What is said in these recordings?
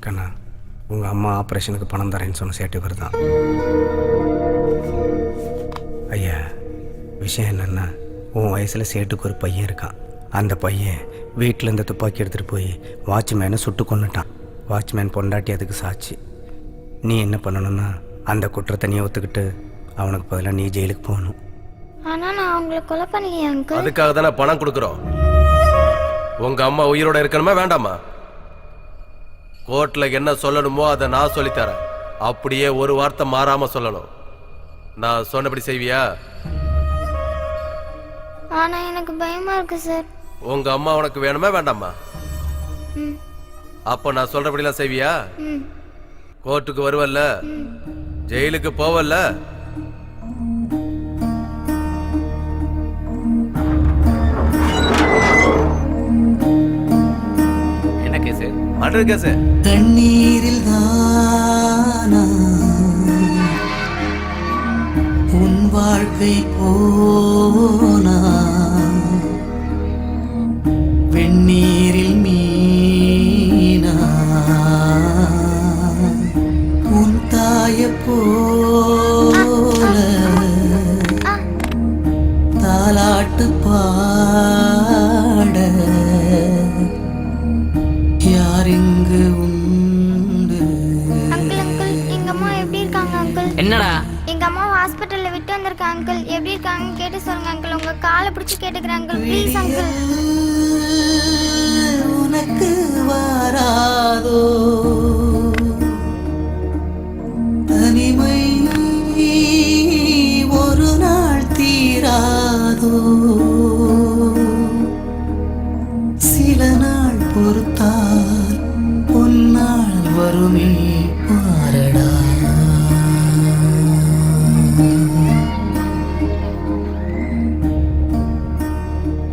கண்ணா, உங்கள் அம்மா ஆப்ரேஷனுக்கு பணம் தரேன்னு சொன்ன சேட்டு இவர் தான். ஐயா, விஷயம் என்னென்னா, உன் வயசில் சேட்டுக்கு ஒரு பையன் இருக்கான். அந்த பையன் வீட்டில் இந்த துப்பாக்கி எடுத்துகிட்டு போய் வாட்ச்மேனை சுட்டு கொன்னுட்டான். வாட்ச்மேன் பொண்டாட்டி அதுக்கு சாட்சி. நீ என்ன பண்ணணும்னா, அந்த குற்றத்தை நீ ஒத்துக்கிட்டு அவனுக்கு பதிலாக நீ ஜெயிலுக்கு போகணும். ஆனால் நான் அவங்களை கொலை பண்ணலையே அங்கிள். அதுக்காக தானே பணம் கொடுக்குறோம். உங்க அம்மா உயிரோட இருக்கணுமா வேண்டாமா? கோர்ட்ல என்ன சொல்லணுமோ அதை நான் சொல்லித்தரேன். அப்படியே ஒரு வார்த்தை மாறாம சொல்லணும். நான் சொன்னபடி செய்வியா? ஆனா எனக்கு பயமா இருக்கு சார். உங்க அம்மா உனக்கு வேணுமா வேண்டாமா? அப்ப நான் சொல்றபடிலாம் செய்வியா? கோர்ட்டுக்கு வருவல்ல, ஜெயிலுக்கு போவல்ல? என்ன கேஸ்? Murder case. கண்ணீரில் தானா உன் வாழ்க்கை போனா, வெந்நீரில் மீனா உன் தாய போல தாலாட்டு பாட யார் இங்கு உண்டு? அங்கிள் அங்கிள், எங்க அம்மா எப்படி இருக்காங்க அங்கிள்? என்னடா? எங்க அம்மா ஹாஸ்பிட்டல்ல விட்டு வந்திருக்காங்க அங்கிள். எப்படி இருக்காங்க கேட்டு சொல்லுங்க அங்கிள். உங்க காலை பிடிச்சு கேட்டுக்கிறேன் அங்கிள், ப்ளீஸ் அங்கிள். உனக்கு வாராதோ தனிமை ஒரு நாள் தீராதோ, சில நாள் பொறுத்தால் பொன்னாள் வருமே பாரடா.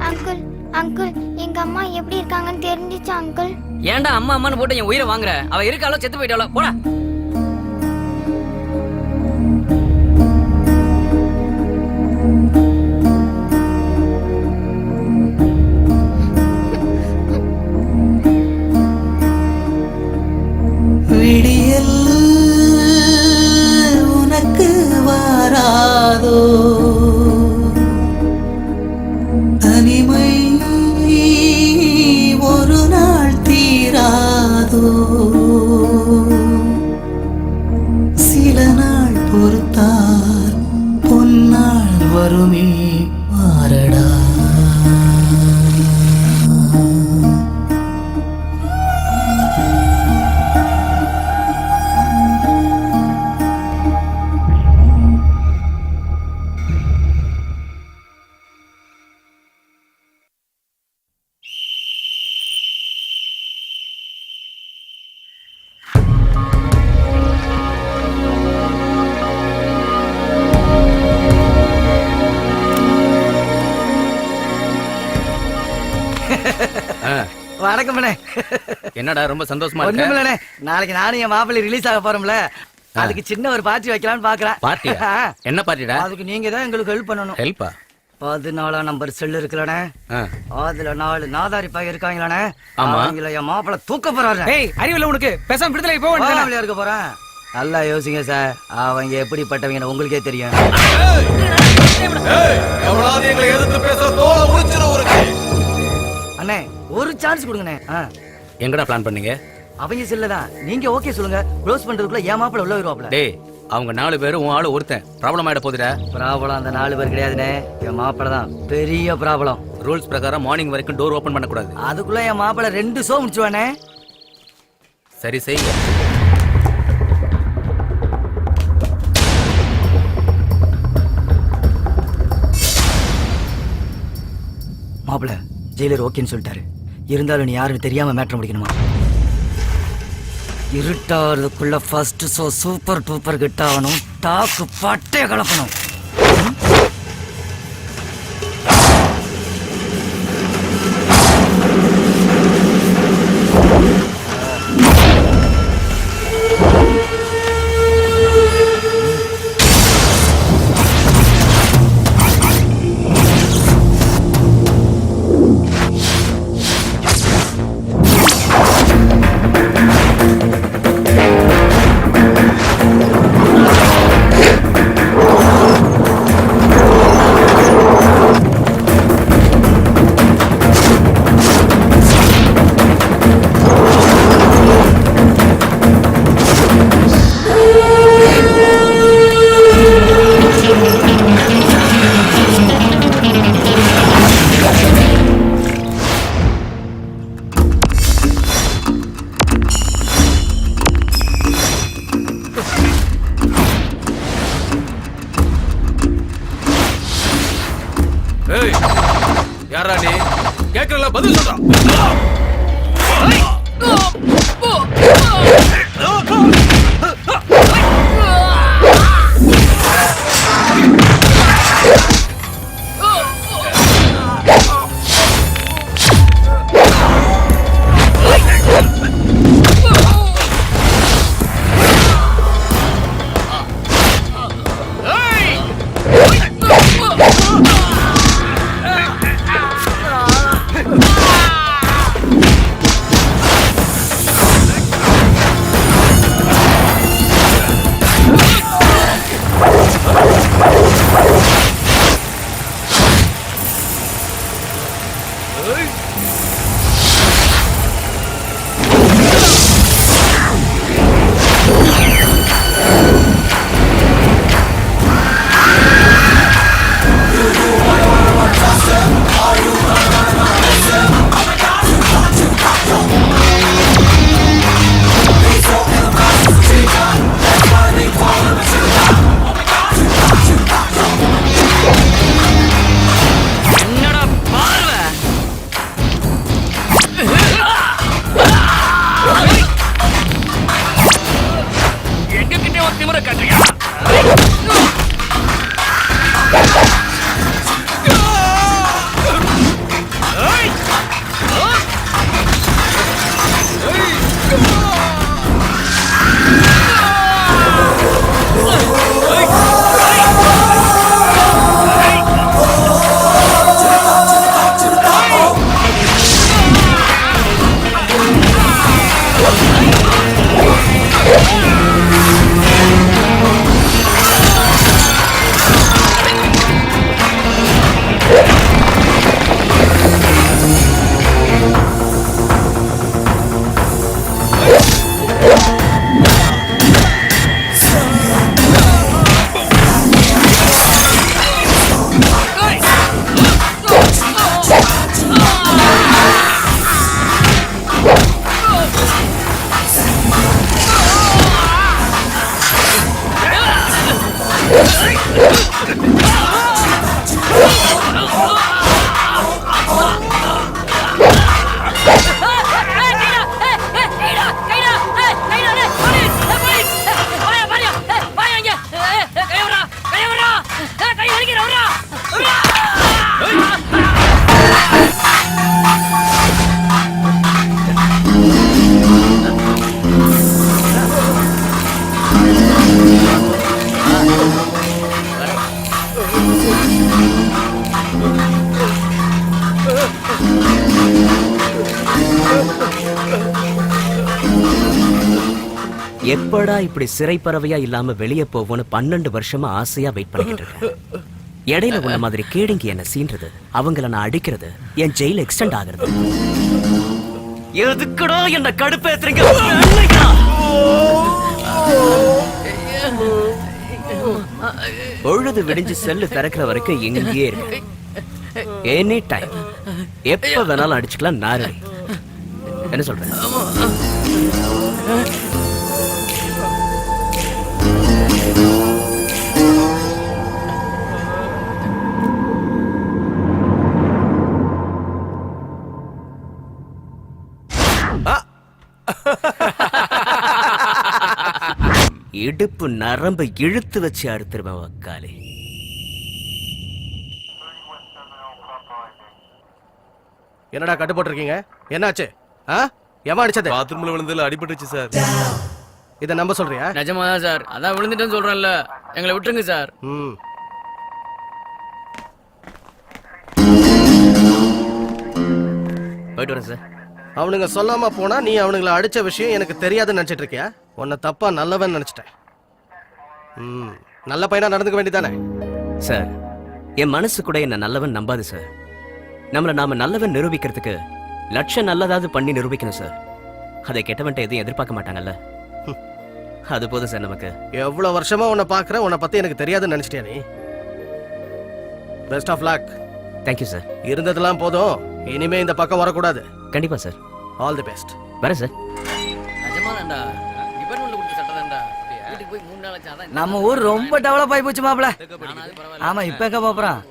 அங்கிள் அங்கிள், எங்க அம்மா எப்படி இருக்காங்கன்னு தெரிஞ்சிச்சா அங்கிள்? ஏன்டா அம்மா அம்மான்னு போட்டு என் உயிரை வாங்குற? அவ இருக்காளோ செத்து போயிட்டாளோ? போடா. விடியல் உனக்கு வாராதோ தனிமை ஒரு நாள் தீராதோ, சில நாள் பொறுத்தால் பொன்னாள் வருமே பாரடா. வணக்கம். என்னடா ரொம்ப சந்தோஷமா ஒண்ணும் இல்லண்ணே, நாளைக்கு நானும் என் மாப்பிள்ளை ரிலீஸ் ஆக போறோம்ல, அதுக்கு சின்ன ஒரு பார்ட்டி வைக்கலாம்னு பாக்குறேன். பார்ட்டியா? என்ன பார்ட்டிடா? அதுக்கு நீங்க தான் எங்களுக்கு ஹெல்ப் பண்ணணும். ஹெல்ப்பா? 14ஆம் நம்பர் செல் இருக்குல்லண்ணே, அதுல 4 நாதாரி பையன் இருக்காங்களாண்ணே. ஆமா. அவங்கள என் மாப்பிள்ளை தூக்க போறாரு. ஏய், அறிவில்ல உனக்கு? பேசாம விடுதலை போ. மாப்பிள்ளையா இருக்க போறேன். நல்லா யோசிங்க சார், அவங்க எப்படிப்பட்டவங்க உங்களுக்கே தெரியும். அண்ணே ஒரு சான்ஸ் கொடுங்கண்ணே. எங்கடா பிளான் பண்ணீங்க? அவங்க செல்லதான், நீங்க ஓகே சொல்லுங்க, க்ளோஸ் பண்றதுக்குள்ள என் மாப்பிள்ளை உள்ள வருவாப்ல. டேய், அவங்க 4 பேரும் உன் ஆளு ஒருத்தன். ப்ராப்ளம் ஆயிட போதுடா. ப்ராப்ளம் அந்த 4 பேர் கிடையாதுண்ணே, என் மாப்பிள்ளை தான் பெரிய ப்ராப்ளம். ரூல்ஸ் பிரகாரம் மார்னிங் வரைக்கும் டோர் ஓபன் பண்ணக்கூடாது. அதுக்குள்ள என் மாப்பிள்ளை 2 ஷோ முடிச்சுவானே. சரி செய்யுங்க. மாப்பிள்ளை ஜெயிலர் ஓகேன்னு சொல்லிட்டாரு. இருந்தாலும் நீ யாருன்னு தெரியாம மேட்ரு முடிக்கணுமா? இருட்டாறதுக்குள்ள ஃபர்ஸ்ட் ஷோ சூப்பர் டூப்பர் கிட்ட ஆகணும். டாக்கு பட்டே கலப்பணும். பதில் சொல்றா. எப்படா இப்படி சிறை பறவையா இல்லாம வெளியே போவோன்னு 12 வருஷமா ஆசையா வெயிட் பண்ணிட்டு இருக்கேன். இடையில உள்ள மாதிரி கேடிங்க என்ன சீன்றது, அவங்கள நான் அடிக்கிறது, என் ஜெயில் எக்ஸ்டெண்ட் ஆகுறது. எதுக்குடா என்ன கடுப்பேத்துறீங்க? பொழுது விடிஞ்சு செல்லு திறக்கிற வரைக்கும் எங்கேயே இருக்கு. எனி டைம் எப்ப வேணாலும் அடிச்சுக்கலாம். நாரடி என்ன சொல்றேன்? இடுப்பு நரம்பு இழுத்து வச்சு அறுத்துருவேன் வக்காலே. என்னடா கட்டு போட்டிருக்கீங்க? என்னாச்சு? எவன் அடிச்சது? பாத்ரூம்ல விழுந்ததுல அடிபட்டுச்சு சார். இத நம்ப சொல்றியா? நிஜமாதான் சார். அதான் விழுந்துட்டேன்னு சொல்றேன்ல, எங்களை விட்டுருங்க சார். போயிட்டு வரேன் சார். அவனுங்க சொல்லாம போனா நீ அவனுங்களை அடிச்ச விஷயம் எனக்கு தெரியாதுன்னு நினைச்சிட்டு இருக்கியா? உன்னை தப்பா நல்லவன் நினைச்சிட்டேன். நல்ல பையனா நடந்துக்க வேண்டியதானே சார்? என் மனசு கூட என்ன நல்லவன் நம்பாது சார். நம்மள நாம நல்லவன் நிரூபிக்கிறதுக்கு லட்சம் நல்லதாவது பண்ணி நிரூபிக்கணும் சார். அதை கெட்டவன்ட்ட எதையும் எதிர்பார்க்க மாட்டாங்கல்ல. அது போதும் சார் நமக்கு. எவ்வளவு வருஷமா உன்னை பாக்குறேன், உன்னை பத்தி எனக்கு தெரியாதுன்னு நினைச்சிட்டியா நீ? Best of luck. Thank you sir. இருந்ததெல்லாம் போதும், இனிமே இந்த பக்கம் வரக்கூடாது. கண்டிப்பா சார். All the best. வரேன் சார். நிஜமாதான்டா, டிபார்ட்மெண்ட்ல கொடுத்த சட்டை தான்டா. வீட்டுக்கு போய் 3 நாள் ஆச்சு. அதான் நம்ம ஊர் ரொம்ப டெவலப் ஆகி போச்சு மாப்பிள. பரவாயில்ல. ஆமா, இப்ப எங்க போறோம்?